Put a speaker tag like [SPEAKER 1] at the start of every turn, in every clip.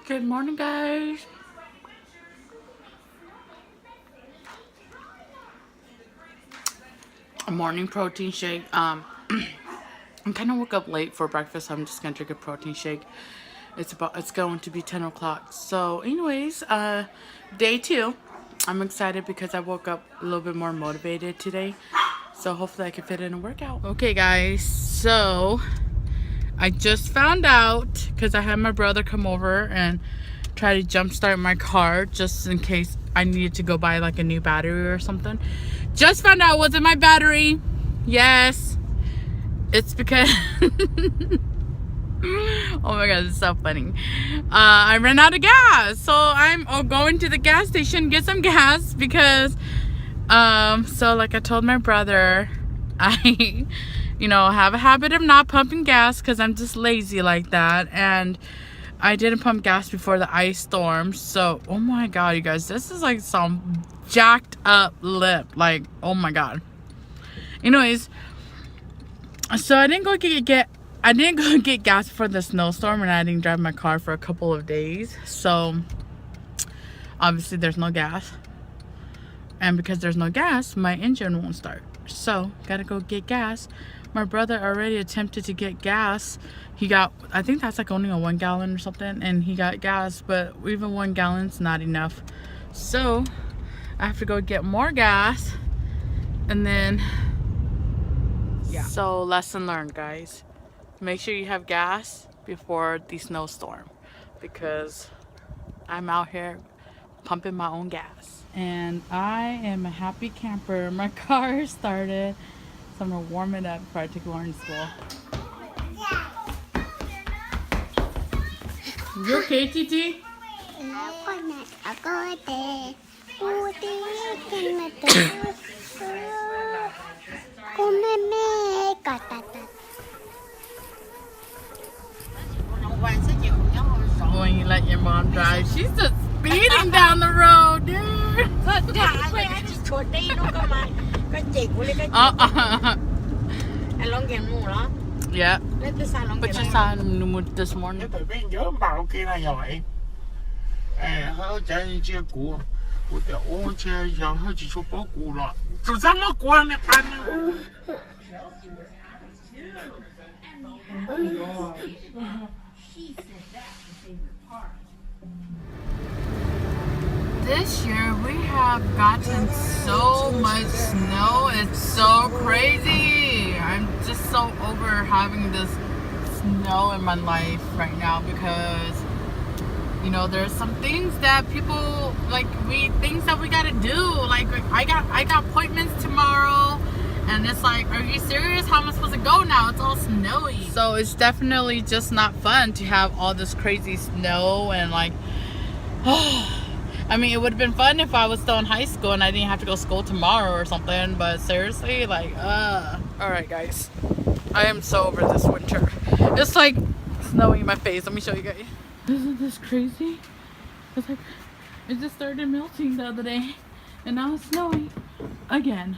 [SPEAKER 1] Good morning, guys. A morning protein shake. I kind of woke up late for breakfast. So I'm just gonna drink a protein shake. It's going to be 10 o'clock. So, anyways, day 2. I'm excited because I woke up a little bit more motivated today. So hopefully I can fit in a workout. Okay, guys. So I just found out because I had my brother come over and try to jumpstart my car just in case I needed to go buy like a new battery or something. Just found out it wasn't my battery. Yes, it's because oh my god, it's so funny. I ran out of gas, so I'm going to the gas station to get some gas because so like I told my brother, I have a habit of not pumping gas because I'm just lazy like that, and I didn't pump gas before the ice storm. So oh my god, you guys, this is like some jacked up lip, like oh my god. Anyways, so I didn't go get gas for the snowstorm, and I didn't drive my car for a couple of days, so obviously there's no gas, and because there's no gas my engine won't start, so gotta go get gas. My brother already attempted to get gas. He got, I think that's like only a 1 gallon or something, and he got gas, but even 1 gallon's not enough, so I have to go get more gas. And then yeah, so lesson learned, guys, make sure you have gas before the snowstorm, because I'm out here pumping my own gas. And I am a happy camper. My car started, so I'm gonna warm it up before I take Lauren to school. You okay, Titi? When you let your mom drive, she's just speeding down the road, dude. Yeah. Put your sign in the mood this morning. This year we have gotten so much snow. It's so crazy. I'm just so over having this snow in my life right now because there's some things that people things that we gotta do. Like I got appointments tomorrow, and it's like, are you serious? How am I supposed to go now? It's all snowy. So it's definitely just not fun to have all this crazy snow and like I mean, it would have been fun if I was still in high school and I didn't have to go to school tomorrow or something, but seriously, like, Alright, guys. I am so over this winter. It's like snowing in my face. Let me show you guys. Isn't this crazy? It's like, it just started melting the other day, and now it's snowing again.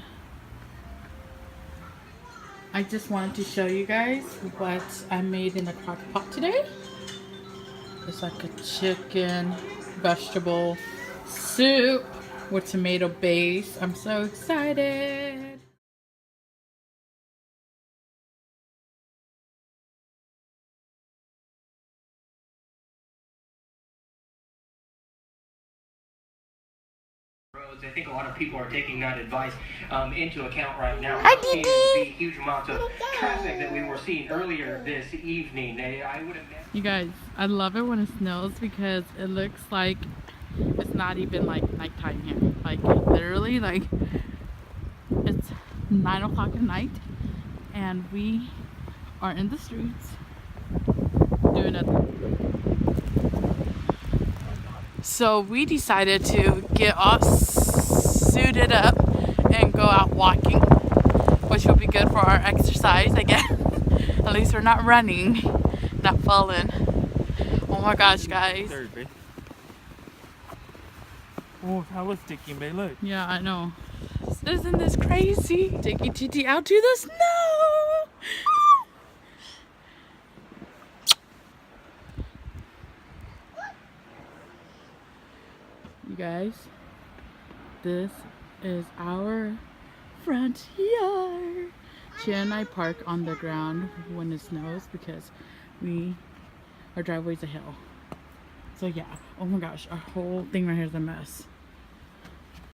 [SPEAKER 1] I just wanted to show you guys what I made in the crock pot today. It's like a chicken vegetable soup with tomato base. I'm so excited.
[SPEAKER 2] I think a lot of people are taking that advice into account right now.
[SPEAKER 1] Hi,
[SPEAKER 2] Seeing
[SPEAKER 1] Didi.
[SPEAKER 2] the huge amounts of traffic that we were seeing earlier this evening. I would imagine.
[SPEAKER 1] You guys, I love it when it snows because it looks like it's not even like nighttime here. Like literally, like it's 9 o'clock at night, and we are in the streets doing nothing. So we decided to get all suited up and go out walking, which will be good for our exercise, I guess. At least we're not running, not falling. Oh my gosh, guys.
[SPEAKER 3] Oh, that was sticky, babe. Look.
[SPEAKER 1] Yeah, I know. Isn't this crazy? Taking Titi out to the snow. You guys, this is our front yard. Chia and I park on the ground when it snows because our driveway's a hill. So yeah, oh my gosh, our whole thing right here is a mess.